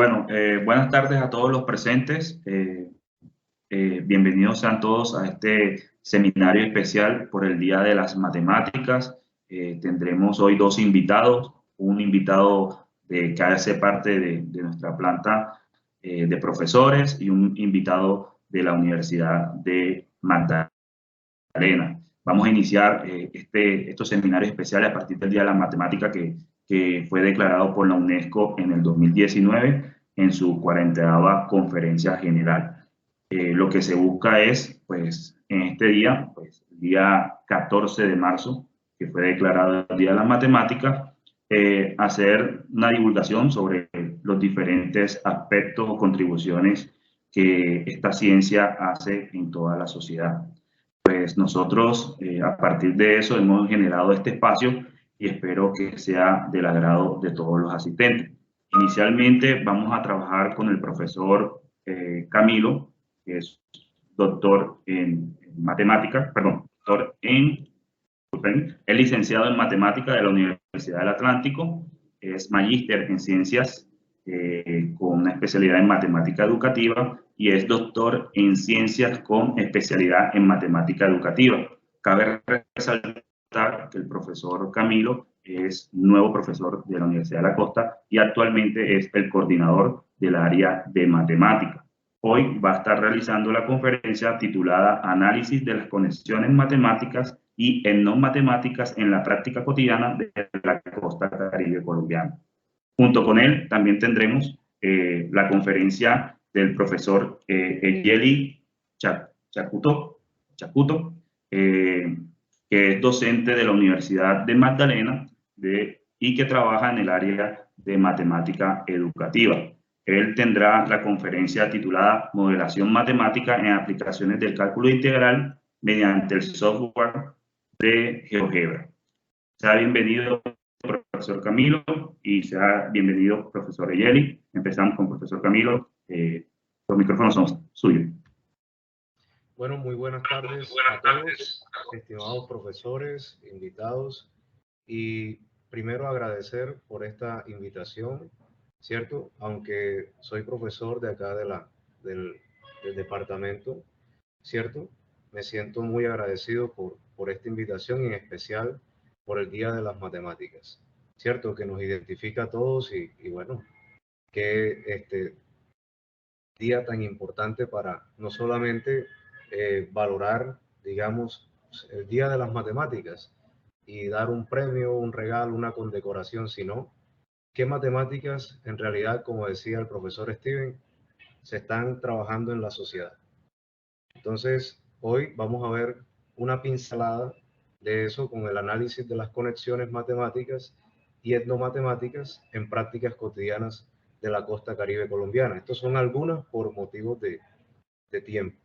Bueno, buenas tardes a todos los presentes. Bienvenidos sean todos a este seminario especial por el Día de las Matemáticas. Tendremos hoy dos invitados, un invitado que hace parte de nuestra planta de profesores y un invitado de la Universidad de Magdalena. Vamos a iniciar estos seminarios especiales a partir del Día de la Matemática que fue declarado por la UNESCO en el 2019 en su 40ª Conferencia General. Lo que se busca es, pues, en este día, pues, el día 14 de marzo, que fue declarado el Día de las Matemáticas, hacer una divulgación sobre los diferentes aspectos o contribuciones que esta ciencia hace en toda la sociedad. Pues nosotros, a partir de eso, hemos generado este espacio y espero que sea del agrado de todos los asistentes. Inicialmente vamos a trabajar con el profesor Camilo, que es doctor en matemáticas, perdón, doctor es licenciado en matemática de la Universidad del Atlántico, es magíster en ciencias con una especialidad en matemática educativa y es doctor en ciencias con especialidad en matemática educativa. Cabe resaltar que el profesor Camilo es nuevo profesor de la Universidad de la Costa y actualmente es el coordinador del área de matemática. Hoy va a estar realizando la conferencia titulada Análisis de las conexiones matemáticas y no matemáticas en la práctica cotidiana de la costa caribe colombiana. Junto con él también tendremos la conferencia del profesor Eyeli Chacuto, que es docente de la Universidad de Magdalena y que trabaja en el área de matemática educativa. Él tendrá la conferencia titulada Modelación matemática en aplicaciones del cálculo integral mediante el software de GeoGebra. Sea bienvenido, profesor Camilo, y sea bienvenido, profesor Eyeli. Empezamos con profesor Camilo. Los micrófonos son suyos. Bueno, muy buenas tardes a todos, estimados profesores, invitados, y primero agradecer por esta invitación, ¿cierto? Aunque soy profesor de acá del departamento, ¿cierto? Me siento muy agradecido por esta invitación y en especial por el Día de las Matemáticas, ¿cierto? Que nos identifica a todos y bueno, que este día tan importante para no solamente valorar, digamos, el Día de las Matemáticas y dar un premio, un regalo, una condecoración, sino qué matemáticas en realidad, como decía el profesor Steven, se están trabajando en la sociedad. Entonces, hoy vamos a ver una pincelada de eso con el análisis de las conexiones matemáticas y etnomatemáticas en prácticas cotidianas de la costa caribe colombiana. Estos son algunos por motivos de tiempo.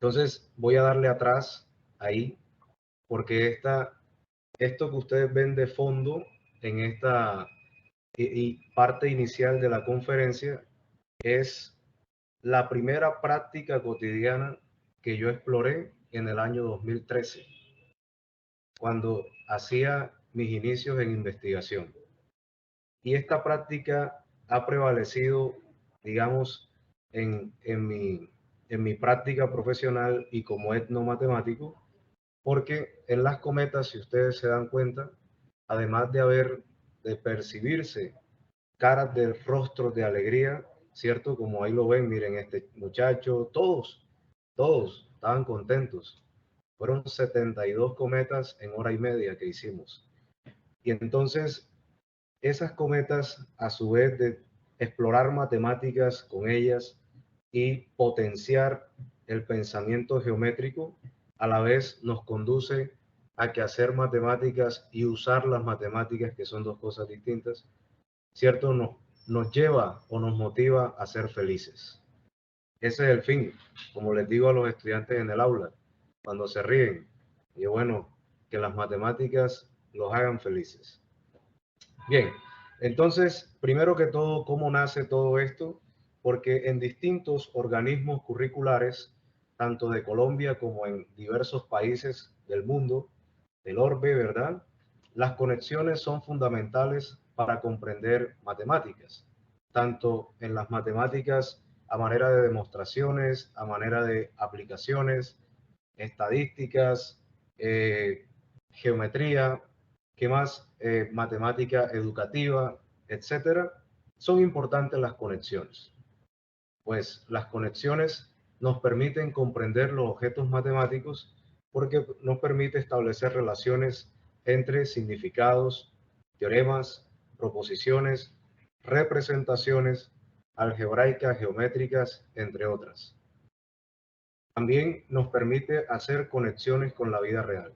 Entonces, voy a darle atrás ahí, porque esto que ustedes ven de fondo en esta parte inicial de la conferencia es la primera práctica cotidiana que yo exploré en el año 2013, cuando hacía mis inicios en investigación. Y esta práctica ha prevalecido, digamos, en mi práctica profesional y como etnomatemático, porque en las cometas, si ustedes se dan cuenta, además de percibirse caras de rostros de alegría, ¿cierto? Como ahí lo ven, miren, este muchacho, todos estaban contentos. Fueron 72 cometas en hora y media que hicimos. Y entonces, esas cometas, a su vez de explorar matemáticas con ellas y potenciar el pensamiento geométrico, a la vez nos conduce a que hacer matemáticas y usar las matemáticas, que son dos cosas distintas, ¿cierto? Nos lleva o nos motiva a ser felices. Ese es el fin, como les digo a los estudiantes en el aula, cuando se ríen, y bueno, que las matemáticas los hagan felices. Bien, entonces, primero que todo, ¿cómo nace todo esto? Porque en distintos organismos curriculares, tanto de Colombia como en diversos países del mundo, del orbe, ¿verdad? Las conexiones son fundamentales para comprender matemáticas. tanto en las matemáticas a manera de demostraciones, a manera de aplicaciones, estadísticas, geometría, ¿qué más? Matemática educativa, etcétera. Son importantes las conexiones, pues las conexiones nos permiten comprender los objetos matemáticos porque nos permite establecer relaciones entre significados, teoremas, proposiciones, representaciones algebraicas, geométricas, entre otras. También nos permite hacer conexiones con la vida real.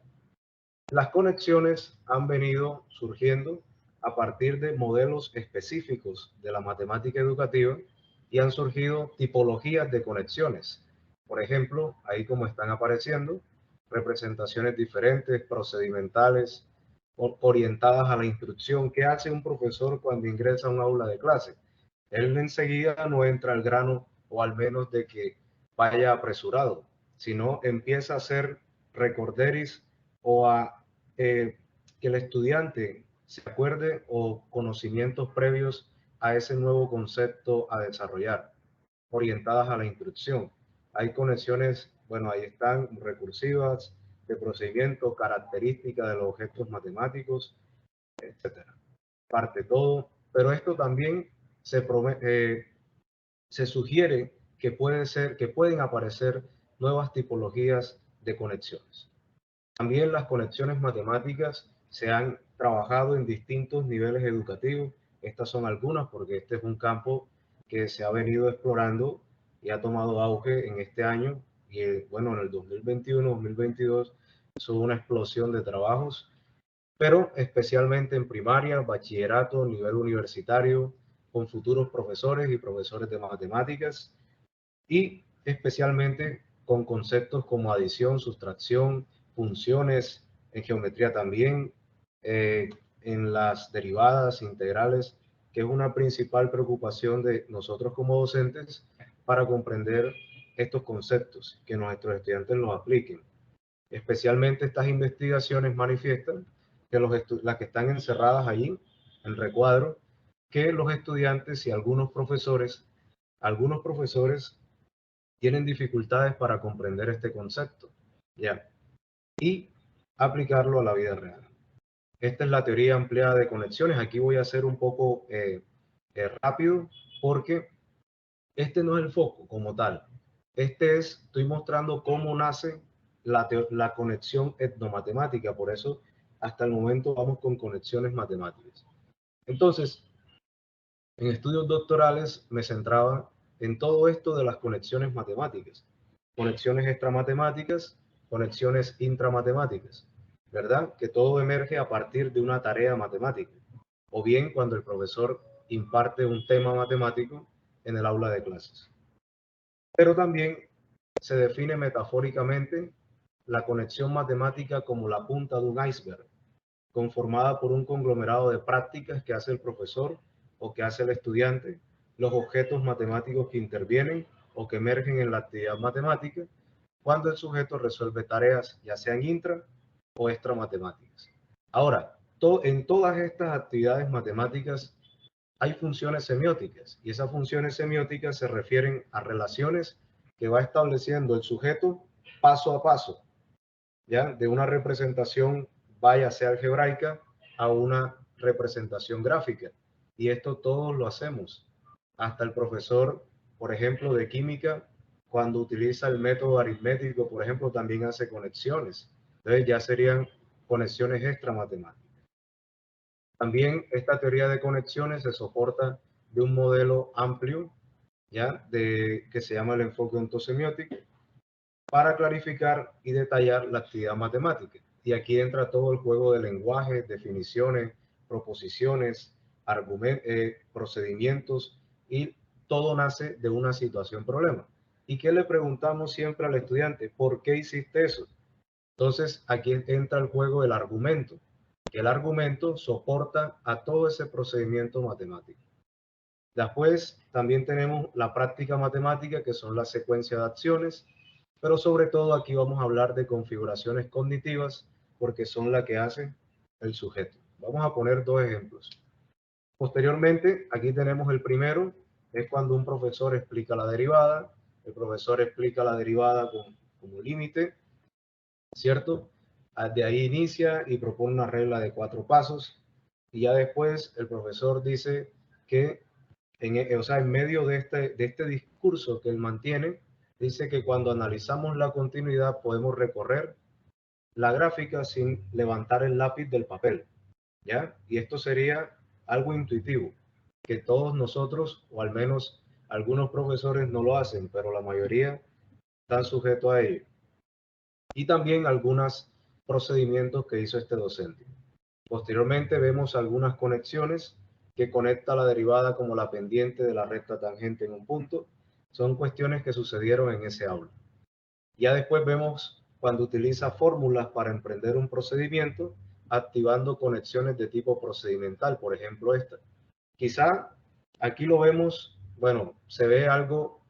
Las conexiones han venido surgiendo a partir de modelos específicos de la matemática educativa y han surgido tipologías de conexiones. Por ejemplo, ahí como están apareciendo, representaciones diferentes, procedimentales, orientadas a la instrucción. ¿Qué hace un profesor cuando ingresa a un aula de clase? Él enseguida no entra al grano, o al menos de que vaya apresurado, sino empieza a hacer recorderis o a que el estudiante se acuerde o conocimientos previos a ese nuevo concepto a desarrollar, orientadas a la instrucción. Hay conexiones, bueno, ahí están recursivas, de procedimiento, características de los objetos matemáticos, etcétera. Parte todo, pero esto también se sugiere que pueden aparecer nuevas tipologías de conexiones. También las conexiones matemáticas se han trabajado en distintos niveles educativos. Estas son algunas porque este es un campo que se ha venido explorando y ha tomado auge en este año. Y bueno, en el 2021-2022 hubo una explosión de trabajos, pero especialmente en primaria, bachillerato, nivel universitario, con futuros profesores y profesores de matemáticas, y especialmente con conceptos como adición, sustracción, funciones, en geometría también, en las derivadas, integrales, que es una principal preocupación de nosotros como docentes para comprender estos conceptos, que nuestros estudiantes los apliquen. Especialmente estas investigaciones manifiestan que las que están encerradas allí, en recuadro, que los estudiantes y algunos profesores tienen dificultades para comprender este concepto, ¿ya? Y aplicarlo a la vida real. Esta es la teoría ampliada de conexiones. Aquí voy a hacer un poco rápido porque este no es el foco como tal. Estoy mostrando cómo nace la conexión etnomatemática. Por eso, hasta el momento vamos con conexiones matemáticas. Entonces, en estudios doctorales me centraba en todo esto de las conexiones matemáticas, conexiones extramatemáticas, conexiones intramatemáticas, ¿verdad? Que todo emerge a partir de una tarea matemática, o bien cuando el profesor imparte un tema matemático en el aula de clases. Pero también se define metafóricamente la conexión matemática como la punta de un iceberg, conformada por un conglomerado de prácticas que hace el profesor o que hace el estudiante, los objetos matemáticos que intervienen o que emergen en la actividad matemática, cuando el sujeto resuelve tareas ya sean intra o extra matemáticas. Ahora, en todas estas actividades matemáticas hay funciones semióticas, y esas funciones semióticas se refieren a relaciones que va estableciendo el sujeto paso a paso, ¿ya? De una representación, vaya sea algebraica, a una representación gráfica. Y esto todos lo hacemos. Hasta el profesor, por ejemplo, de química, cuando utiliza el método aritmético, por ejemplo, también hace conexiones. Entonces ya serían conexiones extramatemáticas. También esta teoría de conexiones se soporta de un modelo amplio, ¿ya? Que se llama el enfoque ontosemiótico, para clarificar y detallar la actividad matemática. Y aquí entra todo el juego de lenguaje, definiciones, proposiciones, procedimientos, y todo nace de una situación problema. ¿Y qué le preguntamos siempre al estudiante? ¿Por qué hiciste eso? Entonces aquí entra el juego del argumento, que el argumento soporta a todo ese procedimiento matemático. Después también tenemos la práctica matemática, que son las secuencias de acciones, pero sobre todo aquí vamos a hablar de configuraciones cognitivas porque son las que hace el sujeto. Vamos a poner dos ejemplos. Posteriormente, aquí tenemos el primero, es cuando un profesor explica la derivada. El profesor explica la derivada como límite, ¿cierto? De ahí inicia y propone una regla de 4 pasos. Y ya después el profesor dice que, o sea, en medio de este discurso que él mantiene, dice que cuando analizamos la continuidad podemos recorrer la gráfica sin levantar el lápiz del papel, ¿ya? Y esto sería algo intuitivo, que todos nosotros, o al menos algunos profesores no lo hacen, pero la mayoría están sujetos a ello. Y también algunos procedimientos que hizo este docente. Posteriormente vemos algunas conexiones que conecta la derivada como la pendiente de la recta tangente en un punto. Son cuestiones que sucedieron en ese aula. Ya después vemos cuando utiliza fórmulas para emprender un procedimiento, activando conexiones de tipo procedimental, por ejemplo esta. Quizá aquí lo vemos, bueno, se ve algo,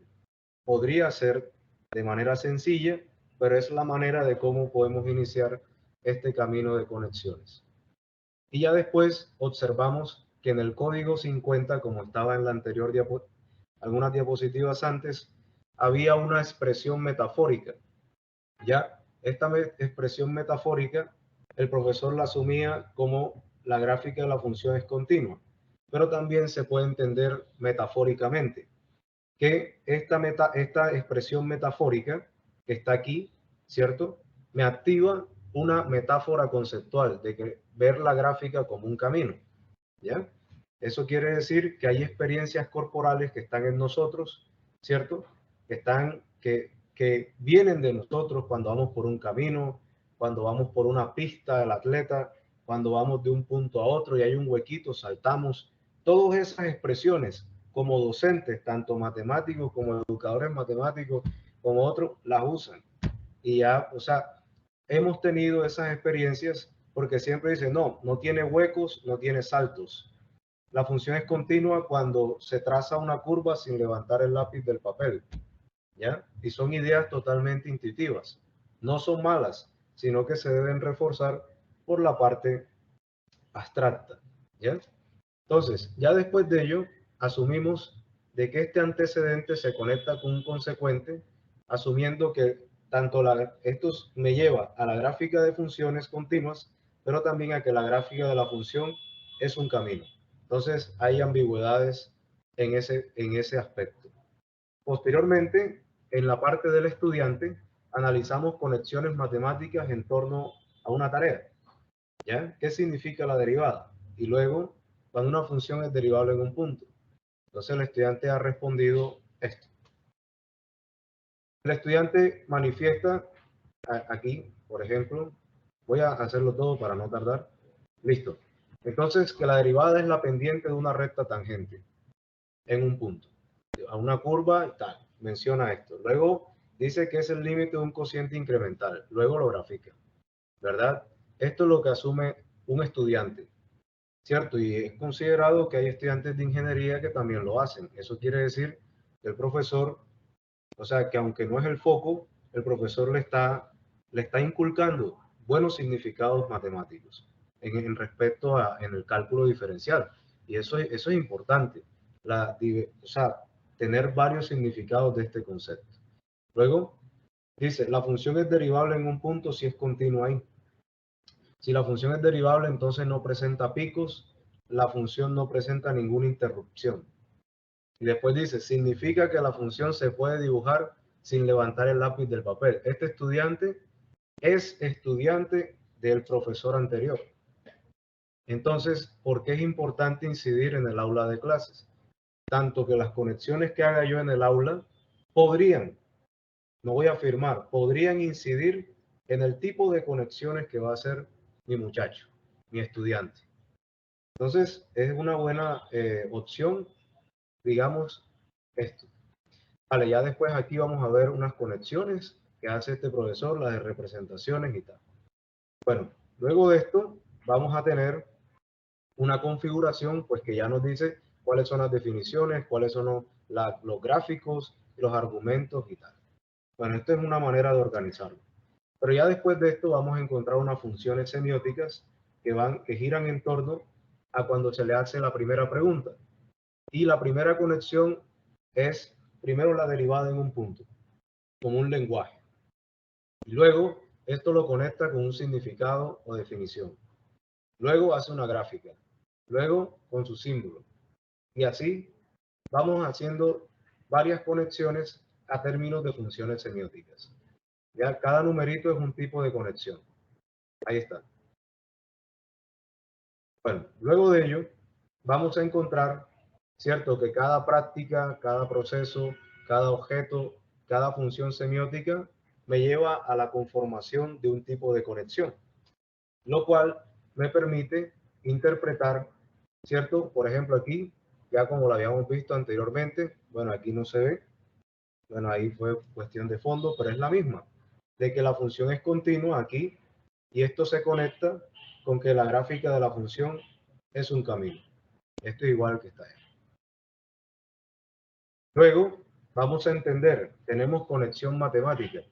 podría ser de manera sencilla, pero es la manera de cómo podemos iniciar este camino de conexiones. Y ya después observamos que en el código 50, como estaba en la anterior algunas diapositivas antes, había una expresión metafórica. Ya esta expresión metafórica, el profesor la asumía como la gráfica de la función es continua, pero también se puede entender metafóricamente que esta expresión metafórica que está aquí, ¿cierto? Me activa una metáfora conceptual de que ver la gráfica como un camino, ¿ya? Eso quiere decir que hay experiencias corporales que están en nosotros, ¿cierto? Que vienen de nosotros cuando vamos por un camino, cuando vamos por una pista del atleta, cuando vamos de un punto a otro y hay un huequito, saltamos. Todas esas expresiones, como docentes, tanto matemáticos como educadores matemáticos, como otros, las usan. Y ya, o sea, hemos tenido esas experiencias porque siempre dicen, no, no tiene huecos, no tiene saltos. La función es continua cuando se traza una curva sin levantar el lápiz del papel, ¿ya? Y son ideas totalmente intuitivas. No son malas, sino que se deben reforzar por la parte abstracta, ¿ya? Entonces, ya después de ello, asumimos de que este antecedente se conecta con un consecuente, asumiendo que esto me lleva a la gráfica de funciones continuas, pero también a que la gráfica de la función es un camino. Entonces, hay ambigüedades en ese aspecto. Posteriormente, en la parte del estudiante, analizamos conexiones matemáticas en torno a una tarea, ¿ya? ¿Qué significa la derivada? Y luego, cuando una función es derivable en un punto. Entonces, el estudiante ha respondido esto. El estudiante manifiesta aquí, por ejemplo, voy a hacerlo todo para no tardar. Listo. Entonces, que la derivada es la pendiente de una recta tangente en un punto, a una curva y tal. Menciona esto. Luego dice que es el límite de un cociente incremental. Luego lo grafica, ¿verdad? Esto es lo que asume un estudiante, ¿cierto? Y es considerado que hay estudiantes de ingeniería que también lo hacen. Eso quiere decir que el profesor, o sea, que aunque no es el foco, el profesor le está inculcando buenos significados matemáticos en respecto en el cálculo diferencial. Y eso es importante, o sea, tener varios significados de este concepto. Luego, dice, la función es derivable en un punto si es continua ahí. Si la función es derivable, entonces no presenta picos, la función no presenta ninguna interrupción. Y después dice, significa que la función se puede dibujar sin levantar el lápiz del papel. Este estudiante es estudiante del profesor anterior. Entonces, ¿por qué es importante incidir en el aula de clases? Tanto que las conexiones que haga yo en el aula podrían, no voy a afirmar, podrían incidir en el tipo de conexiones que va a hacer mi muchacho, mi estudiante. Entonces, es una buena opción, digamos, esto. Vale, ya después aquí vamos a ver unas conexiones que hace este profesor, las de representaciones y tal. Bueno, luego de esto vamos a tener una configuración pues que ya nos dice cuáles son las definiciones, cuáles son los gráficos, los argumentos y tal. Bueno, esto es una manera de organizarlo. Pero ya después de esto vamos a encontrar unas funciones semióticas que giran en torno a cuando se le hace la primera pregunta. Y la primera conexión es primero la derivada en un punto, como un lenguaje. Y luego esto lo conecta con un significado o definición. Luego hace una gráfica. Luego con su símbolo. Y así vamos haciendo varias conexiones a términos de funciones semióticas. Ya cada numerito es un tipo de conexión. Ahí está. Bueno, luego de ello vamos a encontrar, cierto, que cada práctica, cada proceso, cada objeto, cada función semiótica me lleva a la conformación de un tipo de conexión, lo cual me permite interpretar, cierto, por ejemplo aquí, ya como lo habíamos visto anteriormente, bueno, aquí no se ve, bueno, ahí fue cuestión de fondo, pero es la misma, de que la función es continua aquí y esto se conecta con que la gráfica de la función es un camino. Esto es igual que está ahí. Luego vamos a entender, tenemos conexión matemática,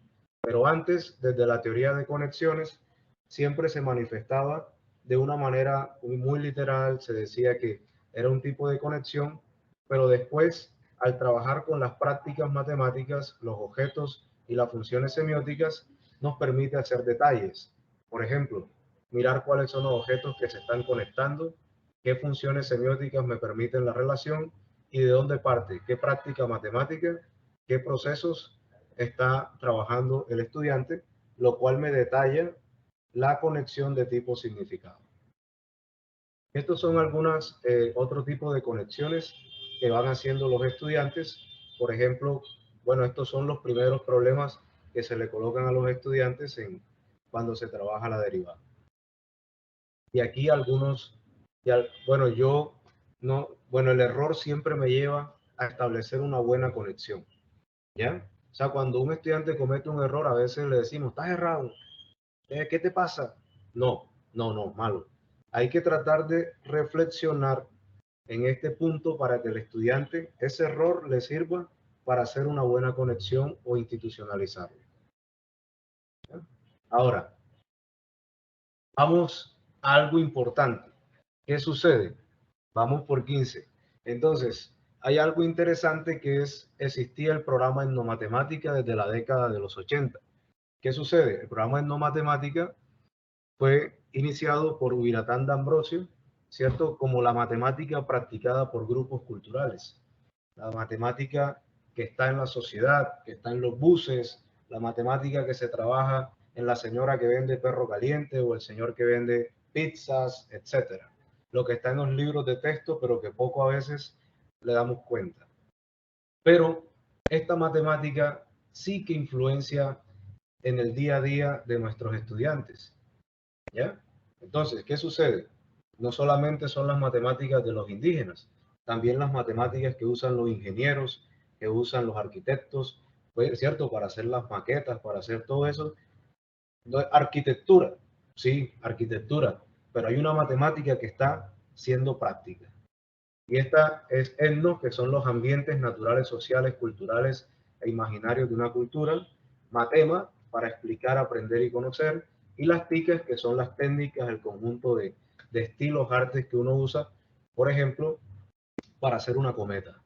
pero antes, desde la teoría de conexiones, siempre se manifestaba de una manera muy literal, se decía que era un tipo de conexión, pero después, al trabajar con las prácticas matemáticas, los objetos y las funciones semióticas, nos permite hacer detalles. Por ejemplo, mirar cuáles son los objetos que se están conectando, qué funciones semióticas me permiten la relación y de dónde parte, qué práctica matemática, qué procesos está trabajando el estudiante, lo cual me detalla la conexión de tipo significado. Estos son algunas otro tipo de conexiones que van haciendo los estudiantes. Por ejemplo, bueno, estos son los primeros problemas que se le colocan a los estudiantes cuando se trabaja la derivada. Y aquí algunos, bueno, el error siempre me lleva a establecer una buena conexión, ¿ya? O sea, cuando un estudiante comete un error, a veces le decimos, estás errado, ¿qué te pasa? No, malo. Hay que tratar de reflexionar en este punto para que el estudiante, ese error le sirva para hacer una buena conexión o institucionalizarlo. ¿Ya? Ahora, vamos a algo importante. ¿Qué sucede? Vamos por 15. Entonces, hay algo interesante que existía el programa Etnomatemática desde la década de los 80. ¿Qué sucede? El programa Etnomatemática fue iniciado por Ubiratán de Ambrosio, ¿cierto? Como la matemática practicada por grupos culturales. La matemática que está en la sociedad, que está en los buses, la matemática que se trabaja en la señora que vende perro caliente o el señor que vende pizzas, etcétera. Lo que está en los libros de texto, pero que poco a veces le damos cuenta. Pero esta matemática sí que influencia en el día a día de nuestros estudiantes, ¿ya? Entonces, ¿qué sucede? No solamente son las matemáticas de los indígenas, también las matemáticas que usan los ingenieros, que usan los arquitectos, pues, ¿cierto? Para hacer las maquetas, para hacer todo eso. Arquitectura, sí, arquitectura, pero hay una matemática que está siendo práctica. Y esta es etno, que son los ambientes naturales, sociales, culturales e imaginarios de una cultura. Matema, para explicar, aprender y conocer. Y las TICas, que son las técnicas, el conjunto de estilos, artes que uno usa, por ejemplo, para hacer una cometa.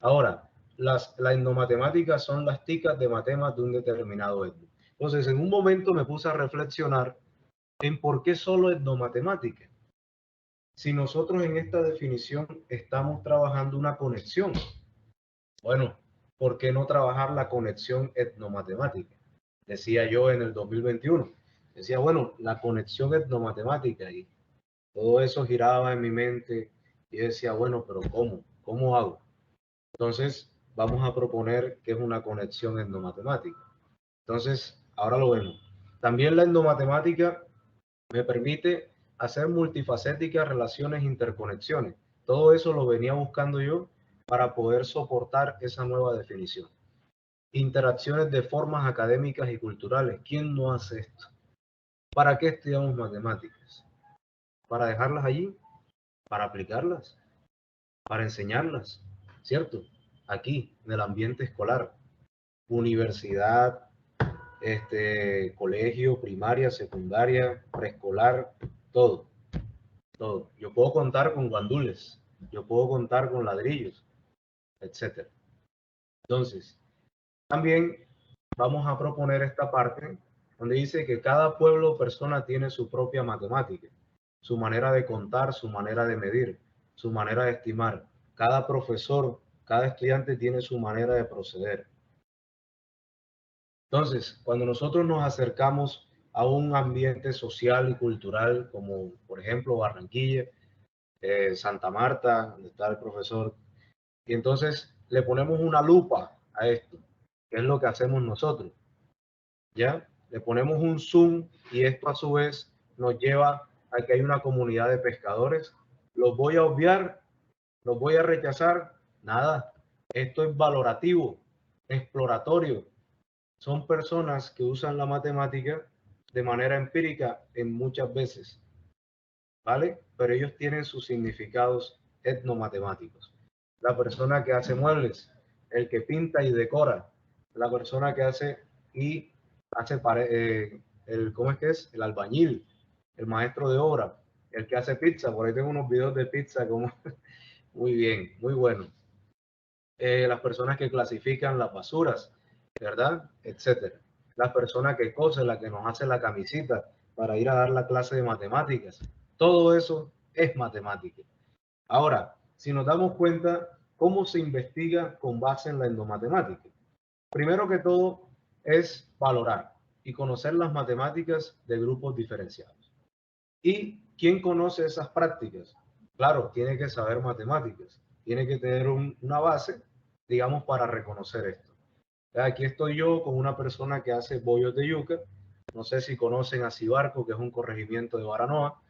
Ahora, las etnomatemáticas son las TICas de matemas de un determinado etno. Entonces, en un momento me puse a reflexionar en por qué solo etnomatemática. Si nosotros en esta definición estamos trabajando una conexión, bueno, ¿por qué no trabajar la conexión etnomatemática? Decía yo en el 2021. Decía, bueno, la conexión etnomatemática, y todo eso giraba en mi mente y decía, bueno, pero ¿cómo? ¿Cómo hago? Entonces, vamos a proponer que es una conexión etnomatemática. Entonces, ahora lo vemos. También la etnomatemática me permite hacer multifacéticas relaciones, interconexiones. Todo eso lo venía buscando yo para poder soportar esa nueva definición. Interacciones de formas académicas y culturales. ¿Quién no hace esto? ¿Para qué estudiamos matemáticas? ¿Para dejarlas allí? ¿Para aplicarlas? ¿Para enseñarlas? ¿Cierto? Aquí, en el ambiente escolar. Universidad, colegio, primaria, secundaria, preescolar, todo. todo. Yo puedo contar con guandules, yo puedo contar con ladrillos, etc. Entonces, también vamos a proponer esta parte donde dice que cada pueblo o persona tiene su propia matemática, su manera de contar, su manera de medir, su manera de estimar. Cada profesor, cada estudiante tiene su manera de proceder. Entonces, cuando nosotros nos acercamos a un ambiente social y cultural como, por ejemplo, Barranquilla, Santa Marta, donde está el profesor, y entonces le ponemos una lupa a esto, que es lo que hacemos nosotros, ¿ya? Le ponemos un zoom y esto a su vez nos lleva a que hay una comunidad de pescadores. ¿Los voy a obviar? ¿Los voy a rechazar? Nada. Esto es valorativo, exploratorio. Son personas que usan la matemática de manera empírica en muchas veces, ¿vale? Pero ellos tienen sus significados etnomatemáticos. La persona que hace muebles, el que pinta y decora, la persona que hace y hace ¿cómo es que es? El albañil, el maestro de obra, el que hace pizza. Por ahí tengo unos videos de pizza como muy bien, muy bueno. Las personas que clasifican las basuras, ¿verdad? Etcétera. La persona que cose, la que nos hace la camisita para ir a dar la clase de matemáticas. Todo eso es matemática. Ahora, si nos damos cuenta, ¿cómo se investiga con base en la endomatemática? Primero que todo es valorar y conocer las matemáticas de grupos diferenciados. ¿Y quién conoce esas prácticas? Claro, tiene que saber matemáticas, tiene que tener una base, digamos, para reconocer esto. Aquí estoy yo con una persona que hace bollos de yuca, no sé si conocen a Cibarco, que es un corregimiento de Baranoa,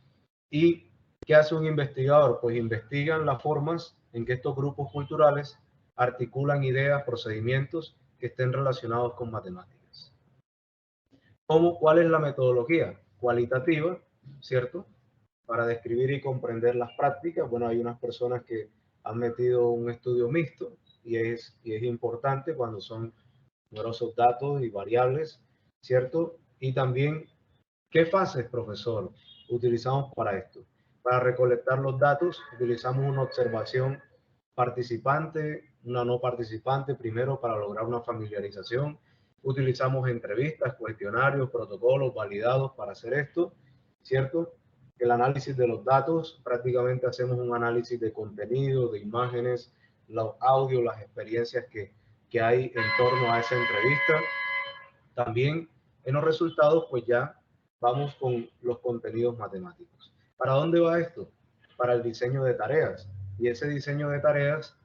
y ¿qué hace un investigador? Pues investigan las formas en que estos grupos culturales articulan ideas, procedimientos que estén relacionados con matemáticas. ¿Cuál es la metodología? Cualitativa, ¿cierto? Para describir y comprender las prácticas. Bueno, hay unas personas que han metido un estudio mixto y es importante cuando son numerosos datos y variables, ¿cierto? Y también, ¿qué fases, profesor, utilizamos para esto? Para recolectar los datos, utilizamos una observación participante, una no participante, primero para lograr una familiarización. Utilizamos entrevistas, cuestionarios, protocolos validados para hacer esto, ¿cierto? El análisis de los datos, prácticamente hacemos un análisis de contenido, de imágenes, los audios, las experiencias que hay en torno a esa entrevista. También en los resultados, pues ya vamos con los contenidos matemáticos. ¿Para dónde va esto? Para el diseño de tareas. Y ese diseño de tareas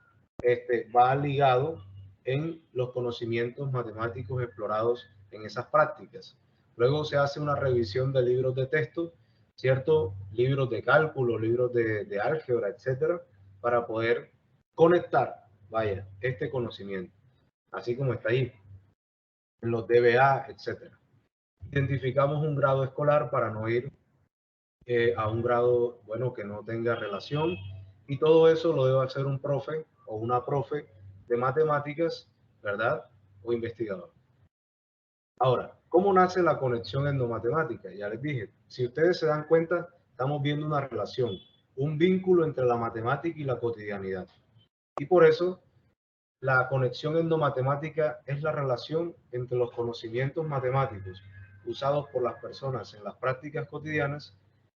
va ligado en los conocimientos matemáticos explorados en esas prácticas. Luego se hace una revisión de libros de texto, ¿cierto? Libros de cálculo, libros de álgebra, etcétera, para poder conectar, vaya, este conocimiento, así como está ahí, en los DBA, etcétera. Identificamos un grado escolar para no ir a un grado, bueno, que no tenga relación, y todo eso lo debe hacer un profe o una profe de matemáticas, ¿verdad? O investigador. Ahora, ¿cómo nace la conexión endomatemática? Ya les dije, si ustedes se dan cuenta, estamos viendo una relación, un vínculo entre la matemática y la cotidianidad. Y por eso, la conexión endomatemática es la relación entre los conocimientos matemáticos usados por las personas en las prácticas cotidianas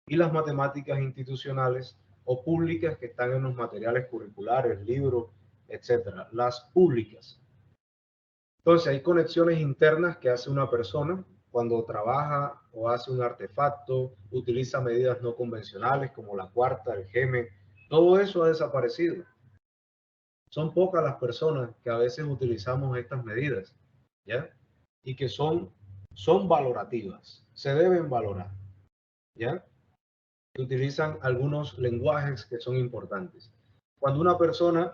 y las matemáticas institucionales o públicas que están en los materiales curriculares, libros, etcétera, las públicas. Entonces, hay conexiones internas que hace una persona cuando trabaja o hace un artefacto, utiliza medidas no convencionales como la cuarta, el geme, todo eso ha desaparecido. Son pocas las personas que a veces utilizamos estas medidas, ¿ya? Y que son valorativas, se deben valorar, ¿ya? Se utilizan algunos lenguajes que son importantes. Cuando una persona,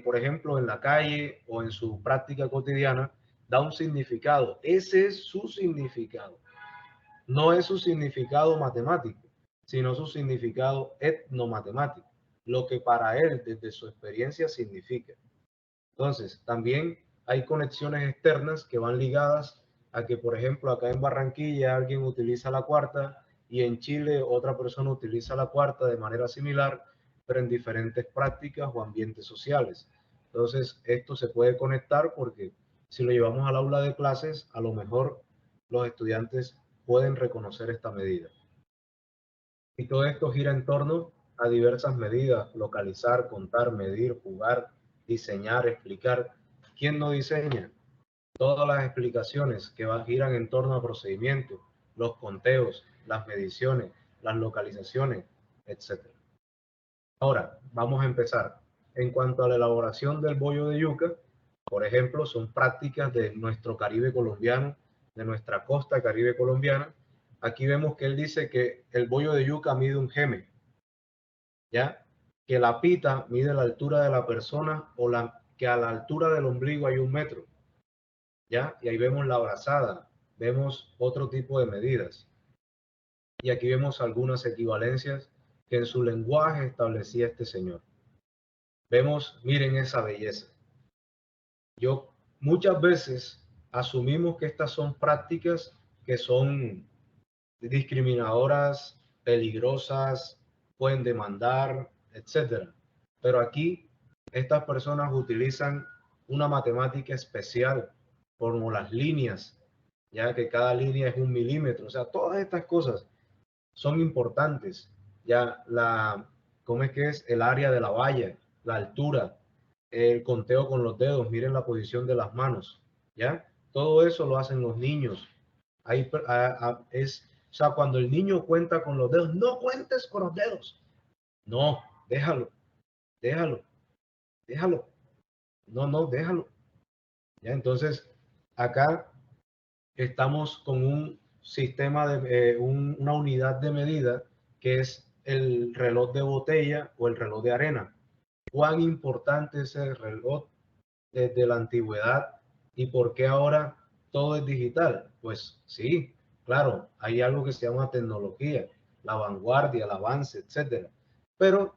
por ejemplo, en la calle o en su práctica cotidiana, da un significado, ese es su significado. No es su significado matemático, sino su significado etnomatemático, lo que para él, desde su experiencia, significa. Entonces, también hay conexiones externas que van ligadas a que, por ejemplo, acá en Barranquilla alguien utiliza la cuarta y en Chile otra persona utiliza la cuarta de manera similar, pero en diferentes prácticas o ambientes sociales. Entonces, esto se puede conectar porque si lo llevamos al aula de clases, a lo mejor los estudiantes pueden reconocer esta medida. Y todo esto gira en torno a diversas medidas: localizar, contar, medir, jugar, diseñar, explicar. ¿Quién no diseña? Todas las explicaciones que giran en torno a procedimientos, los conteos, las mediciones, las localizaciones, etc. Ahora, vamos a empezar. En cuanto a la elaboración del bollo de yuca, por ejemplo, son prácticas de nuestro Caribe colombiano, de nuestra costa Caribe colombiana. Aquí vemos que él dice que el bollo de yuca mide un geme, ¿ya? Que la pita mide la altura de la persona o que a la altura del ombligo hay 1 metro, ¿ya? Y ahí vemos la brazada, vemos otro tipo de medidas. Y aquí vemos algunas equivalencias que en su lenguaje establecía este señor. Vemos, miren esa belleza. Muchas veces asumimos que estas son prácticas que son discriminadoras, peligrosas, pueden demandar, etcétera. Pero aquí estas personas utilizan una matemática especial, como las líneas, ya que cada línea es 1 milímetro. O sea, todas estas cosas son importantes. Ya ¿cómo es que es? El área de la valla, la altura, el conteo con los dedos, miren la posición de las manos, ¿ya? Todo eso lo hacen los niños. Ahí o sea, cuando el niño cuenta con los dedos, no cuentes con los dedos. No, déjalo, déjalo, déjalo. No, déjalo. ¿Ya? Entonces, acá estamos con un sistema una unidad de medida que es el reloj de botella o el reloj de arena. ¿Cuán importante es el reloj desde la antigüedad y por qué ahora todo es digital? Pues sí, claro, hay algo que se llama tecnología, la vanguardia, el avance, etcétera. Pero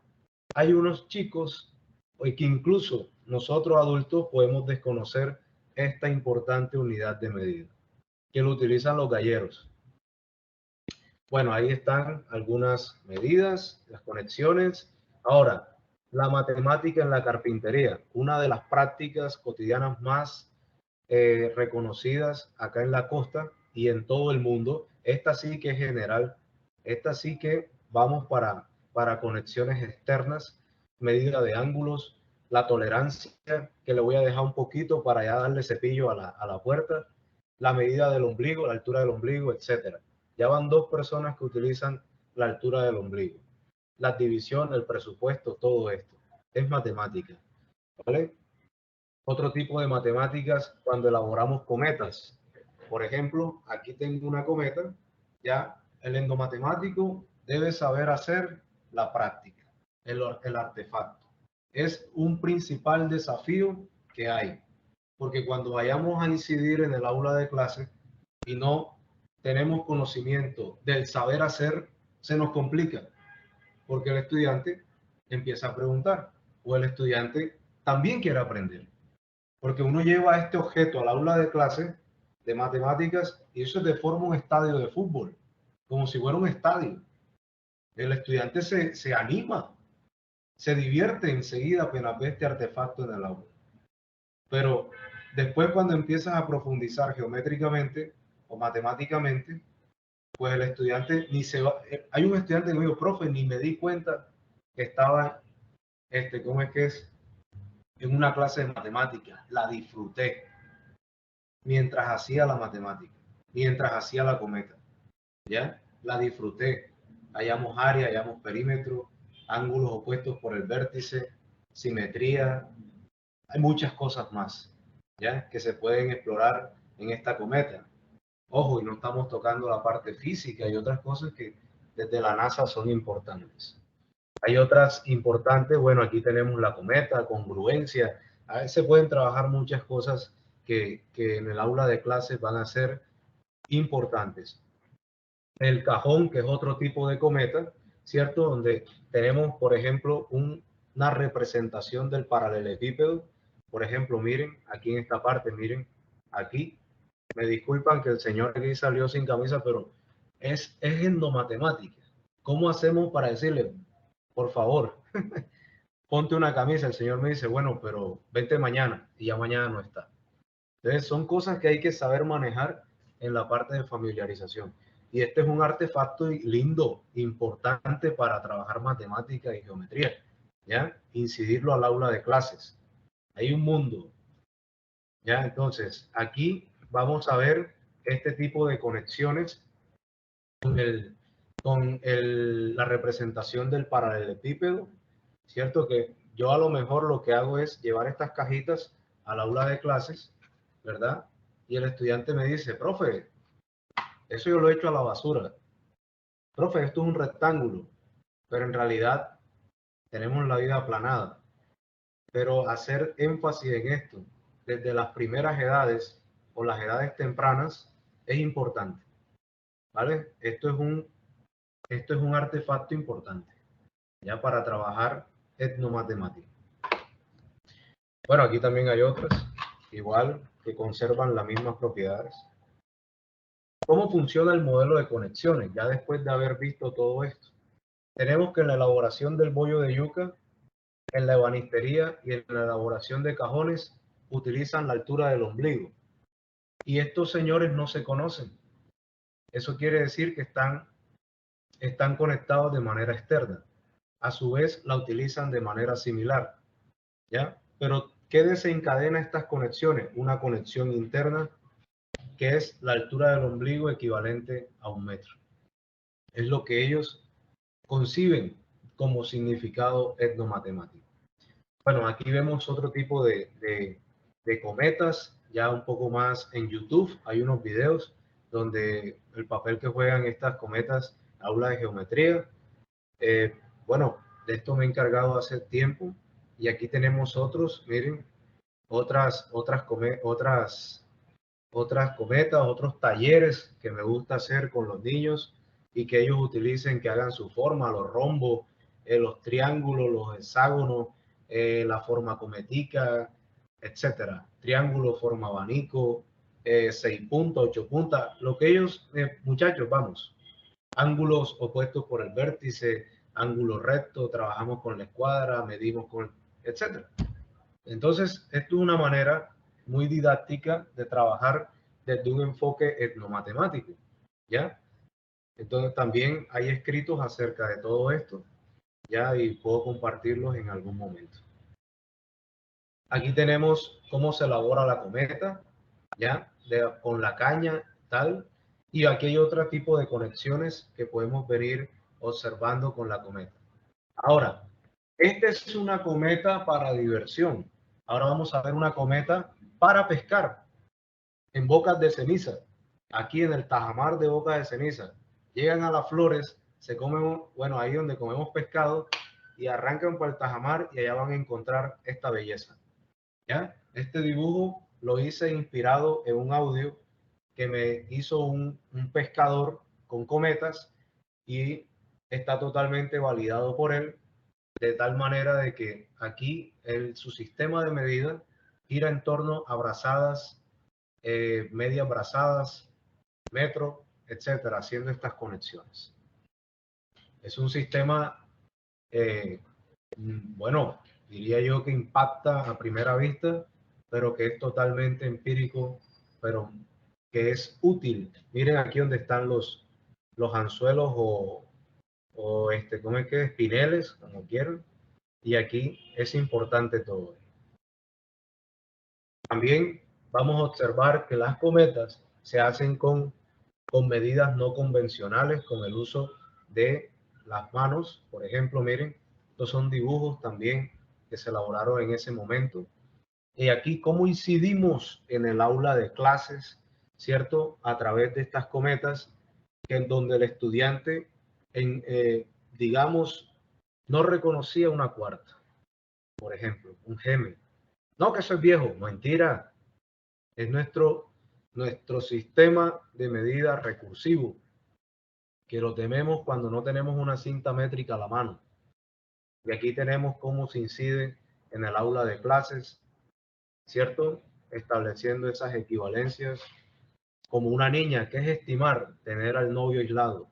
hay unos chicos que incluso nosotros adultos podemos desconocer esta importante unidad de medida, que lo utilizan los galleros. Bueno, ahí están algunas medidas, las conexiones. Ahora, la matemática en la carpintería, una de las prácticas cotidianas más reconocidas acá en la costa y en todo el mundo. Esta sí que es general, esta sí que vamos para conexiones externas, medida de ángulos, la tolerancia, que le voy a dejar un poquito para ya darle cepillo a la puerta, la medida del ombligo, la altura del ombligo, etcétera. Ya van 2 personas que utilizan la altura del ombligo. La división, el presupuesto, todo esto es matemática, ¿vale? Otro tipo de matemáticas cuando elaboramos cometas. Por ejemplo, aquí tengo una cometa, ya el endomatemático debe saber hacer la práctica, el artefacto. Es un principal desafío que hay, porque cuando vayamos a incidir en el aula de clase y no tenemos conocimiento del saber hacer, se nos complica, porque el estudiante empieza a preguntar o el estudiante también quiere aprender. Porque uno lleva este objeto al aula de clase de matemáticas y eso te forma un estadio de fútbol, como si fuera un estadio. El estudiante se anima, se divierte enseguida apenas ve este artefacto en el aula. Pero después cuando empiezas a profundizar geométricamente o matemáticamente, pues el estudiante ni se va. Hay un estudiante que me dijo, profe, ni me di cuenta que estaba, ¿cómo es que es? En una clase de matemáticas. La disfruté mientras hacía la matemática, mientras hacía la cometa, ¿ya? La disfruté. Hallamos área, hallamos perímetro, ángulos opuestos por el vértice, simetría. Hay muchas cosas más, ¿ya? Que se pueden explorar en esta cometa. Ojo, y no estamos tocando la parte física y otras cosas que desde la NASA son importantes. Hay otras importantes, bueno, aquí tenemos la cometa, congruencia. A veces se pueden trabajar muchas cosas que en el aula de clases van a ser importantes. El cajón, que es otro tipo de cometa, ¿cierto? Donde tenemos, por ejemplo, una representación del paralelepípedo. Por ejemplo, miren, aquí en esta parte, miren, aquí. Me disculpan que el señor aquí salió sin camisa, pero es endomatemática. ¿Cómo hacemos para decirle, por favor, ponte una camisa? El Señor me dice, bueno, pero vente mañana, y ya mañana no está. Entonces son cosas que hay que saber manejar en la parte de familiarización. Y este es un artefacto lindo, importante para trabajar matemática y geometría, ¿ya? Incidirlo al aula de clases. Hay un mundo, ¿ya? Entonces, aquí vamos a ver este tipo de conexiones la representación del paralelepípedo, ¿cierto? Que yo a lo mejor lo que hago es llevar estas cajitas al aula de clases, ¿verdad? Y el estudiante me dice, profe, eso yo lo he hecho a la basura. Profe, esto es un rectángulo, pero en realidad tenemos la vida aplanada. Pero hacer énfasis en esto desde las primeras edades o las edades tempranas es importante, ¿vale? Esto es un artefacto importante, ya para trabajar etnomatemática. Bueno, aquí también hay otras, igual, que conservan las mismas propiedades. ¿Cómo funciona el modelo de conexiones? Ya después de haber visto todo esto, tenemos que en la elaboración del bollo de yuca, en la ebanistería y en la elaboración de cajones utilizan la altura del ombligo. Y estos señores no se conocen. Eso quiere decir que están conectados de manera externa. A su vez, la utilizan de manera similar, ¿ya? Pero, ¿qué desencadena estas conexiones? Una conexión interna, que es la altura del ombligo equivalente a 1 metro. Es lo que ellos conciben como significado etnomatemático. Bueno, aquí vemos otro tipo de cometas, ya un poco más en YouTube. Hay unos videos donde el papel que juegan estas cometas habla de geometría. Bueno, de esto me he encargado hace tiempo. Y aquí tenemos otros, miren, otras cometas, otros talleres que me gusta hacer con los niños y que ellos utilicen, que hagan su forma, los rombos, los triángulos, los hexágonos, la forma cometica, etcétera. Triángulo, forma abanico, 6 puntas, 8 puntas, lo que ellos, muchachos, vamos, ángulos opuestos por el vértice, ángulo recto, trabajamos con la escuadra, medimos con, etcétera. Entonces, esto es una manera muy didáctica de trabajar desde un enfoque etnomatemático, ¿ya? Entonces, también hay escritos acerca de todo esto, ¿ya? Y puedo compartirlos en algún momento. Aquí tenemos cómo se elabora la cometa, ¿ya? Con la caña, tal. Y aquí hay otro tipo de conexiones que podemos venir observando con la cometa. Ahora, esta es una cometa para diversión. Ahora vamos a ver una cometa para pescar en Bocas de Ceniza. Aquí en el tajamar de Bocas de Ceniza. Llegan a las flores, se comen, bueno, ahí donde comemos pescado, y arrancan por el tajamar y allá van a encontrar esta belleza. ¿Ya? Este dibujo lo hice inspirado en un audio que me hizo un pescador con cometas y está totalmente validado por él, de tal manera de que aquí su sistema de medida gira en torno a brazadas, medias brazadas, metro, etcétera, haciendo estas conexiones. Es un sistema, bueno, diría yo que impacta a primera vista, pero que es totalmente empírico, pero que es útil. Miren aquí donde están los anzuelos o ¿cómo es que? Espineles, como quieran. Y aquí es importante todo. También vamos a observar que las cometas se hacen con medidas no convencionales, con el uso de las manos. Por ejemplo, miren, estos son dibujos también que se elaboraron en ese momento. Y aquí cómo incidimos en el aula de clases, ¿cierto? A través de estas cometas, en donde el estudiante, digamos, no reconocía una cuarta, por ejemplo, un geme. No, que eso es viejo, mentira. Es nuestro sistema de medida recursivo, que lo tenemos cuando no tenemos una cinta métrica a la mano. Y aquí tenemos cómo se incide en el aula de clases, ¿cierto? Estableciendo esas equivalencias como una niña. ¿Qué es estimar? Tener al novio aislado,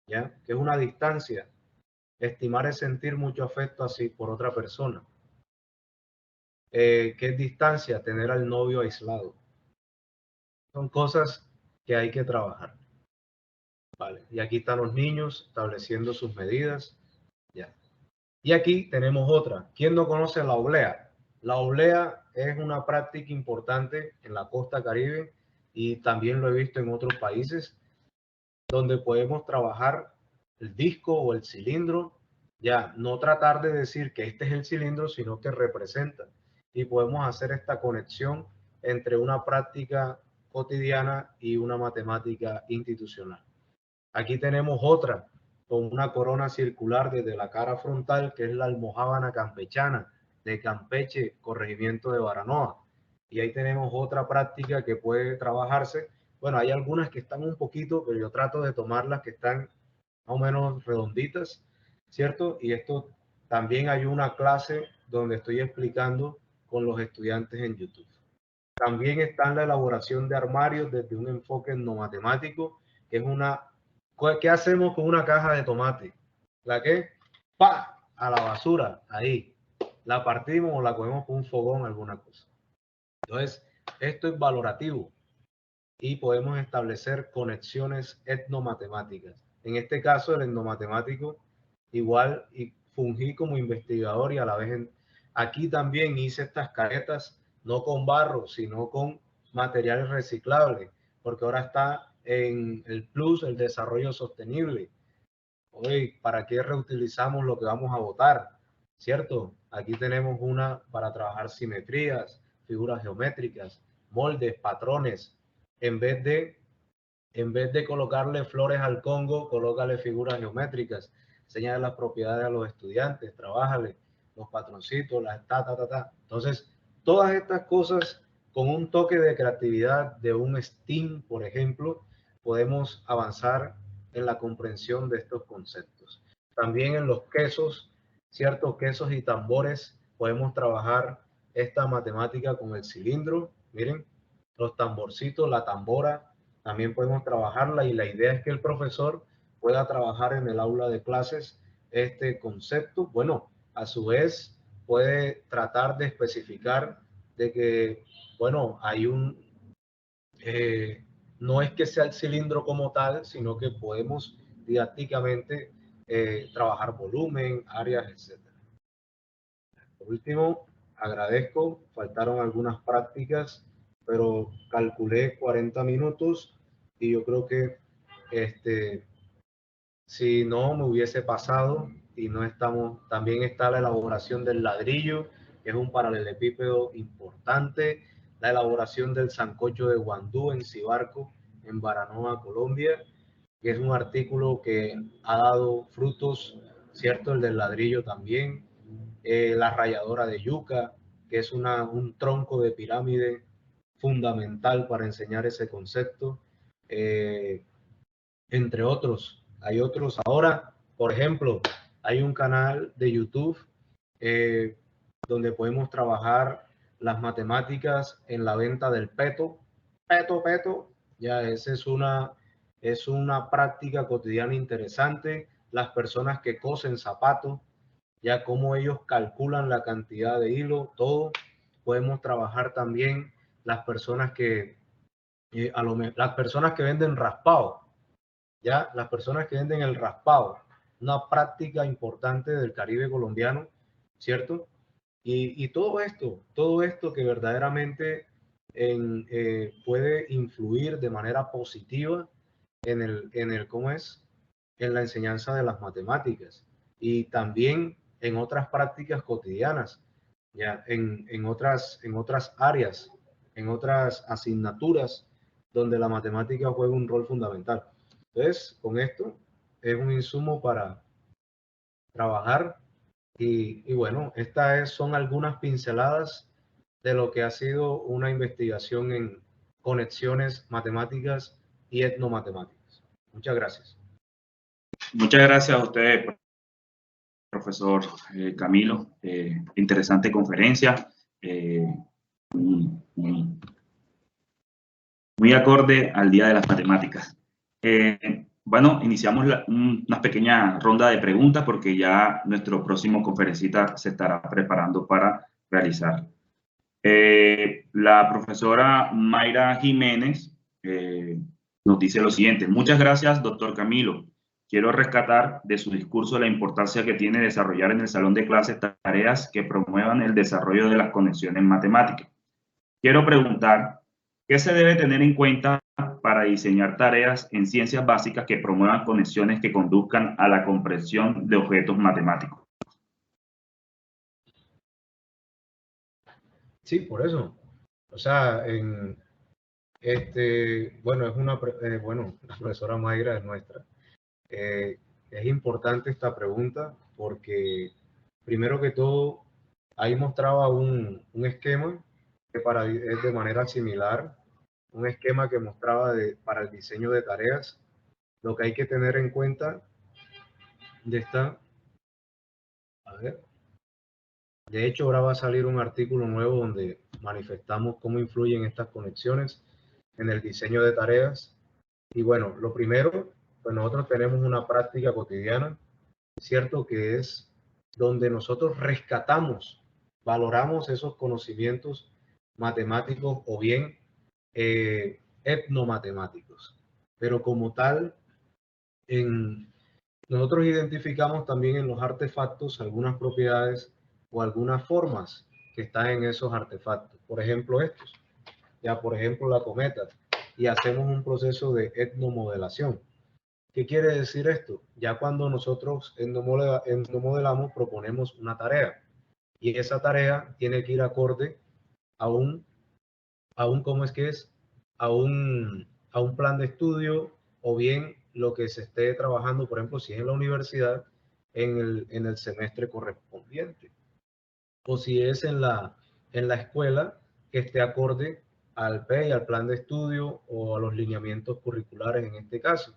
¿ya? ¿Qué es una distancia? Estimar es sentir mucho afecto así por otra persona. ¿Qué es distancia? Tener al novio aislado. Son cosas que hay que trabajar. Vale, y aquí están los niños estableciendo sus medidas. Ya. Y aquí tenemos otra. ¿Quién no conoce la oblea? La oblea es una práctica importante en la costa Caribe y también lo he visto en otros países donde podemos trabajar el disco o el cilindro. Ya, no tratar de decir que este es el cilindro, sino que representa. Y podemos hacer esta conexión entre una práctica cotidiana y una matemática institucional. Aquí tenemos otra con una corona circular desde la cara frontal, que es la almojábana campechana de Campeche, corregimiento de Baranoa. Y ahí tenemos otra práctica que puede trabajarse. Bueno, hay algunas que están un poquito, pero yo trato de tomarlas que están más o menos redonditas, ¿cierto? Y esto también hay una clase donde estoy explicando con los estudiantes en YouTube. También está en la elaboración de armarios desde un enfoque etnomatemático, que es una... ¿Qué hacemos con una caja de tomate? ¿La qué? ¡Pa! A la basura, ahí. La partimos o la cogemos con un fogón, alguna cosa. Entonces, esto es valorativo y podemos establecer conexiones etnomatemáticas. En este caso, el etnomatemático igual y fungí como investigador y a la vez aquí también hice estas caretas no con barro, sino con materiales reciclables, porque ahora está en el plus el desarrollo sostenible. Hoy, ¿para qué reutilizamos lo que vamos a botar? ¿Cierto? Aquí tenemos una para trabajar simetrías, figuras geométricas, moldes, patrones. En vez de colocarle flores al Congo, colócale figuras geométricas. Enseñale las propiedades a los estudiantes, trabájale los patroncitos, las ta. Entonces, todas estas cosas con un toque de creatividad de un STEAM, por ejemplo, podemos avanzar en la comprensión de estos conceptos. También en los quesos, ciertos quesos y tambores, podemos trabajar esta matemática con el cilindro. Miren, los tamborcitos, la tambora, también podemos trabajarla y la idea es que el profesor pueda trabajar en el aula de clases este concepto. Bueno, a su vez puede tratar de especificar de que, bueno, hay no es que sea el cilindro como tal, sino que podemos didácticamente trabajar volumen, áreas, etc. Por último, agradezco, faltaron algunas prácticas, pero calculé 40 minutos y yo creo que si no me hubiese pasado y no estamos, también está la elaboración del ladrillo, que es un paralelepípedo importante, la elaboración del sancocho de guandú en Cibarco, en Baranoa, Colombia, que es un artículo que ha dado frutos, ¿cierto? El del ladrillo también, la ralladora de yuca, que es un tronco de pirámide fundamental para enseñar ese concepto, entre otros. Hay otros. Ahora, por ejemplo, hay un canal de YouTube donde podemos trabajar las matemáticas en la venta del peto. Peto. Ya, esa es una práctica cotidiana interesante. Las personas que cosen zapatos, ya cómo ellos calculan la cantidad de hilo, todo. Podemos trabajar también las personas que, las personas que venden raspado, ya las personas que venden el raspado, una práctica importante del Caribe colombiano, ¿cierto? Y todo esto que verdaderamente puede influir de manera positiva ¿cómo es? En la enseñanza de las matemáticas y también en otras prácticas cotidianas, ya en otras áreas, en otras asignaturas donde la matemática juega un rol fundamental. Entonces, con esto es un insumo para trabajar y bueno, son algunas pinceladas de lo que ha sido una investigación en conexiones matemáticas y etnomatemáticas. Muchas gracias. Muchas gracias a usted, profesor Camilo. Interesante conferencia. Muy muy acorde al Día de las Matemáticas. Bueno, iniciamos una pequeña ronda de preguntas porque ya nuestro próximo conferencista se estará preparando para realizar. La profesora Mayra Jiménez nos dice lo siguiente: muchas gracias, doctor Camilo. Quiero rescatar de su discurso la importancia que tiene desarrollar en el salón de clases tareas que promuevan el desarrollo de las conexiones matemáticas. Quiero preguntar, ¿qué se debe tener en cuenta para diseñar tareas en ciencias básicas que promuevan conexiones que conduzcan a la comprensión de objetos matemáticos? Sí, por eso. O sea, bueno, la profesora Mayra es nuestra. Es importante esta pregunta porque, primero que todo, ahí mostraba un esquema que es de manera similar, un esquema que mostraba para el diseño de tareas. Lo que hay que tener en cuenta de hecho, ahora va a salir un artículo nuevo donde manifestamos cómo influyen estas conexiones en el diseño de tareas. Y bueno, lo primero, pues nosotros tenemos una práctica cotidiana, ¿cierto? Que es donde nosotros rescatamos, valoramos esos conocimientos matemáticos o bien etnomatemáticos. Pero como tal, nosotros identificamos también en los artefactos algunas propiedades o algunas formas que están en esos artefactos. Por ejemplo, estos. Ya, por ejemplo, la cometa. Y hacemos un proceso de etnomodelación. ¿Qué quiere decir esto? Ya cuando nosotros etnomodelamos, proponemos una tarea. Y esa tarea tiene que ir acorde a ¿cómo es que es? A un plan de estudio o bien lo que se esté trabajando, por ejemplo, si es en la universidad, en el semestre correspondiente. O si es en la escuela, que esté acorde al PEI, al plan de estudio o a los lineamientos curriculares en este caso.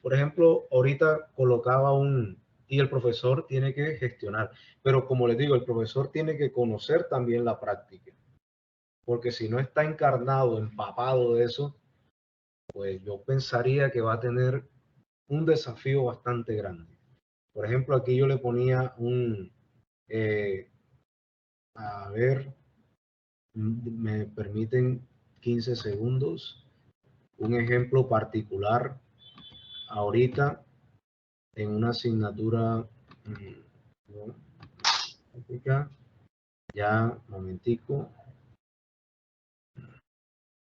Por ejemplo, ahorita colocaba y el profesor tiene que gestionar, pero como les digo, el profesor tiene que conocer también la práctica, porque si no está encarnado, empapado de eso, pues yo pensaría que va a tener un desafío bastante grande. Por ejemplo, aquí yo le ponía a ver, me permiten 15 segundos, un ejemplo particular ahorita en una asignatura, ya, momentico,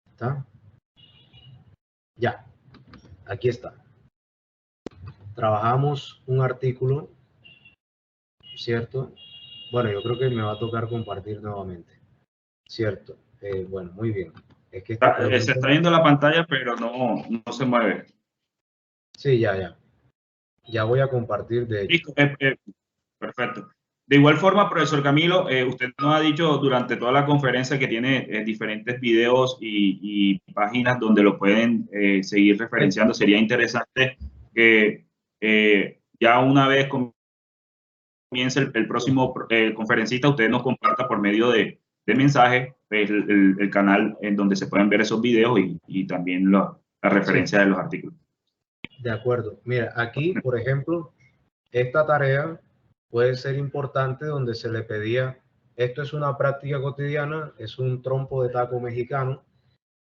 ¿está? Ya, aquí está. Trabajamos un artículo, ¿cierto? Bueno, yo creo que me va a tocar compartir nuevamente, ¿cierto? Bueno, muy bien. Es que esta pregunta... Se está viendo la pantalla, pero no se mueve. Sí, ya. Ya voy a compartir, de hecho. Listo, perfecto. De igual forma, profesor Camilo, usted nos ha dicho durante toda la conferencia que tiene diferentes videos y páginas donde lo pueden seguir referenciando. Sería interesante que ya una vez comience el próximo conferencista, usted nos comparta por medio de mensaje el canal en donde se pueden ver esos videos y también la referencia de los artículos. De acuerdo. Mira, aquí, por ejemplo, esta tarea puede ser importante donde se le pedía, esto es una práctica cotidiana, es un trompo de taco mexicano,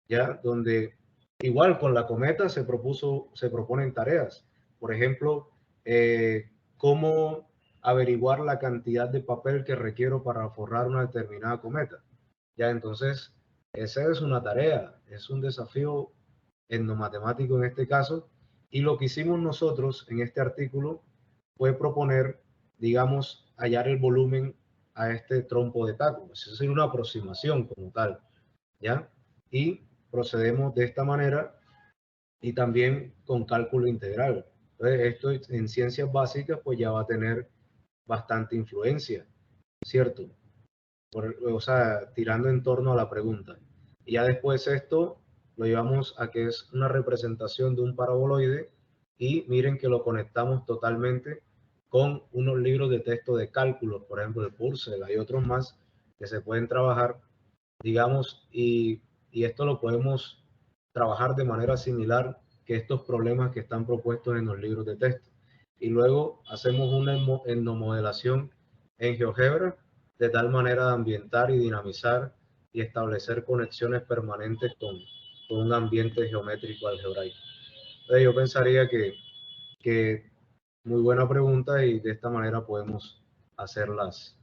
ya, donde igual con la cometa se proponen tareas. Por ejemplo, cómo averiguar la cantidad de papel que requiero para forrar una determinada cometa. Ya, entonces, esa es una tarea, es un desafío etnomatemático en este caso, y lo que hicimos nosotros en este artículo fue proponer, digamos, hallar el volumen a este trompo de taco. Es decir, una aproximación como tal, ¿ya? Y procedemos de esta manera y también con cálculo integral. Entonces, esto en ciencias básicas pues ya va a tener bastante influencia, ¿cierto? O sea, tirando en torno a la pregunta. Y ya después esto lo llevamos a que es una representación de un paraboloide y miren que lo conectamos totalmente con unos libros de texto de cálculo, por ejemplo el Purcell, hay otros más que se pueden trabajar, digamos, y esto lo podemos trabajar de manera similar que estos problemas que están propuestos en los libros de texto. Y luego hacemos una etnomodelación en GeoGebra de tal manera de ambientar y dinamizar y establecer conexiones permanentes con un ambiente geométrico algebraico. Entonces yo pensaría que muy buena pregunta, y de esta manera podemos hacer las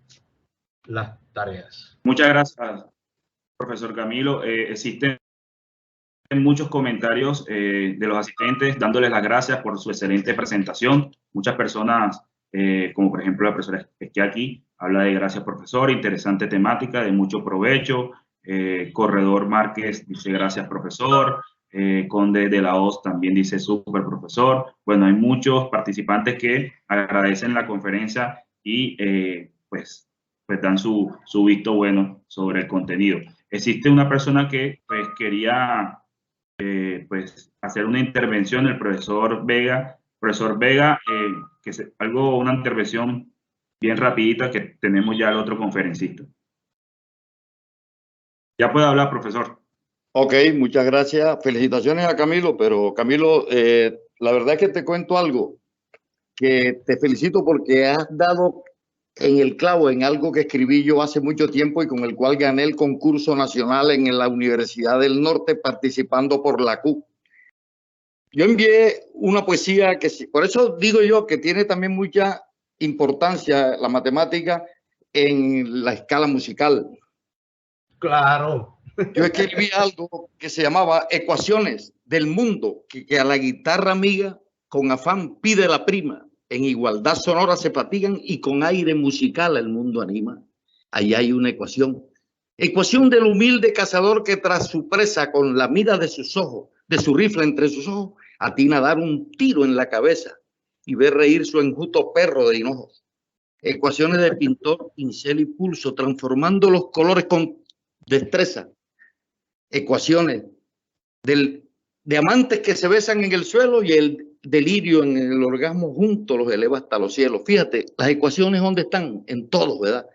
tareas. Muchas gracias, profesor Camilo. Existen muchos comentarios de los asistentes dándoles las gracias por su excelente presentación. Muchas personas, como por ejemplo la profesora Esquiaqui, habla de gracias profesor, interesante temática, de mucho provecho. Corredor Márquez dice gracias profesor. Conde de la Hoz también dice súper profesor. Bueno, hay muchos participantes que agradecen la conferencia y pues dan su visto bueno sobre el contenido. Existe una persona que pues quería pues hacer una intervención, el profesor Vega. Profesor Vega, que es una intervención bien rapidita, que tenemos ya al otro conferencista. Ya puede hablar, profesor. Ok, muchas gracias. Felicitaciones a Camilo, pero Camilo, la verdad es que te cuento algo, que te felicito porque has dado en el clavo en algo que escribí yo hace mucho tiempo y con el cual gané el concurso nacional en la Universidad del Norte participando por la CUC. Yo envié una poesía que, por eso digo yo que tiene también mucha importancia la matemática en la escala musical. Claro. Yo escribí algo que se llamaba Ecuaciones del mundo, que a la guitarra amiga con afán pide la prima, en igualdad sonora se fatigan y con aire musical el mundo anima. Ahí hay una ecuación. Ecuación del humilde cazador que tras su presa con la mira de sus ojos, de su rifle entre sus ojos, atina a dar un tiro en la cabeza y ve reír su enjuto perro de hinojos. Ecuaciones de pintor, pincel y pulso, transformando los colores con destreza. Ecuaciones de amantes que se besan en el suelo y el delirio en el orgasmo juntos los eleva hasta los cielos. Fíjate, las ecuaciones ¿dónde están? En todo, ¿verdad?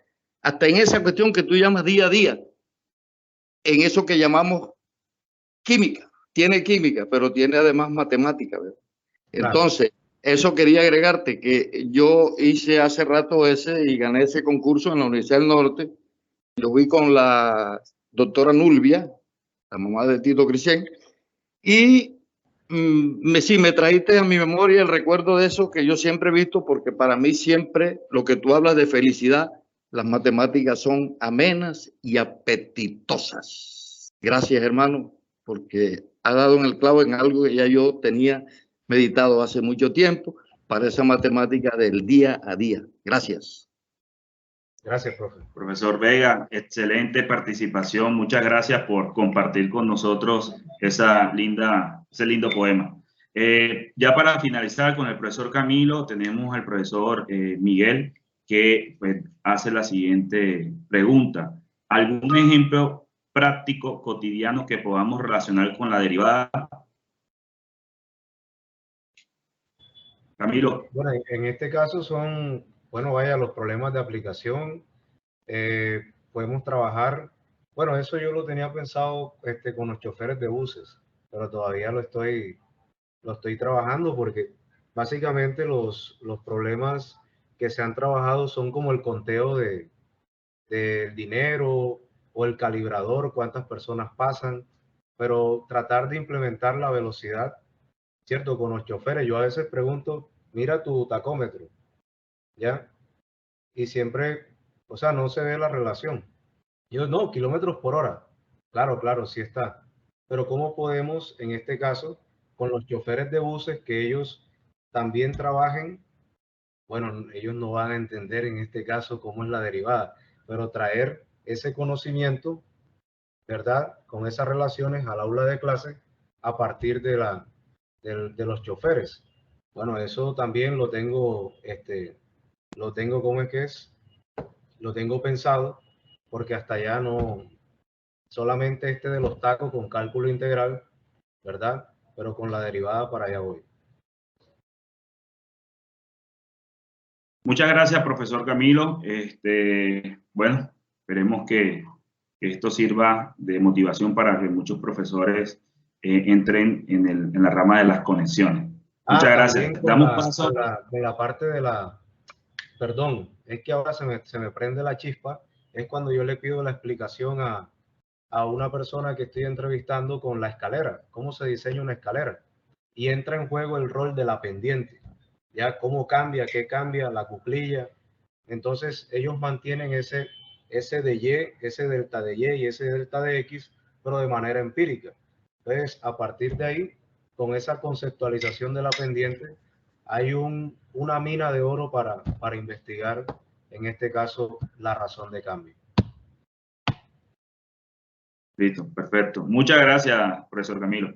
Hasta en esa cuestión que tú llamas día a día, en eso que llamamos química. Tiene química, pero tiene además matemática, ¿verdad? Entonces, eso quería agregarte, que yo hice hace rato ese y gané ese concurso en la Universidad del Norte. Lo vi con la doctora Nulvia, la mamá de Tito Cristian, y sí, me trajiste a mi memoria el recuerdo de eso que yo siempre he visto, porque para mí siempre lo que tú hablas de felicidad, las matemáticas son amenas y apetitosas. Gracias, hermano, porque ha dado en el clavo en algo que ya yo tenía meditado hace mucho tiempo para esa matemática del día a día. Gracias. Gracias, profe. Profesor Vega, excelente participación. Muchas gracias por compartir con nosotros ese lindo poema. Ya para finalizar con el profesor Camilo, tenemos al profesor Miguel, que pues, hace la siguiente pregunta. ¿Algún ejemplo práctico cotidiano que podamos relacionar con la derivada? Camilo. Bueno, en este caso son, los problemas de aplicación. Podemos trabajar, eso yo lo tenía pensado con los choferes de buses, pero todavía lo estoy trabajando, porque básicamente los problemas que se han trabajado son como el conteo del dinero o el calibrador, cuántas personas pasan, pero tratar de implementar la velocidad, ¿cierto? Con los choferes, yo a veces pregunto, mira tu tacómetro, ¿ya? Y siempre, no se ve la relación. Yo, no, kilómetros por hora. Claro, sí está. Pero ¿cómo podemos, en este caso, con los choferes de buses, que ellos también trabajen? Bueno, ellos no van a entender en este caso cómo es la derivada, pero traer ese conocimiento, ¿verdad? Con esas relaciones al aula de clase a partir de los choferes. Bueno, eso también lo tengo, ¿cómo es que es? Lo tengo pensado, porque hasta allá no, solamente de los tacos con cálculo integral, ¿verdad? Pero con la derivada para allá voy. Muchas gracias, profesor Camilo. Bueno, esperemos que esto sirva de motivación para que muchos profesores entren en la rama de las conexiones. Muchas gracias. Damos paso. Con la parte de la... Perdón, es que ahora se me prende la chispa. Es cuando yo le pido la explicación a una persona que estoy entrevistando con la escalera, cómo se diseña una escalera. Y entra en juego el rol de la pendiente. Ya, cómo cambia, qué cambia, la cuclilla. Entonces, ellos mantienen ese de Y, ese delta de Y y ese delta de X, pero de manera empírica. Entonces, a partir de ahí, con esa conceptualización de la pendiente, hay una mina de oro para investigar, en este caso, la razón de cambio. Listo, perfecto. Muchas gracias, profesor Camilo.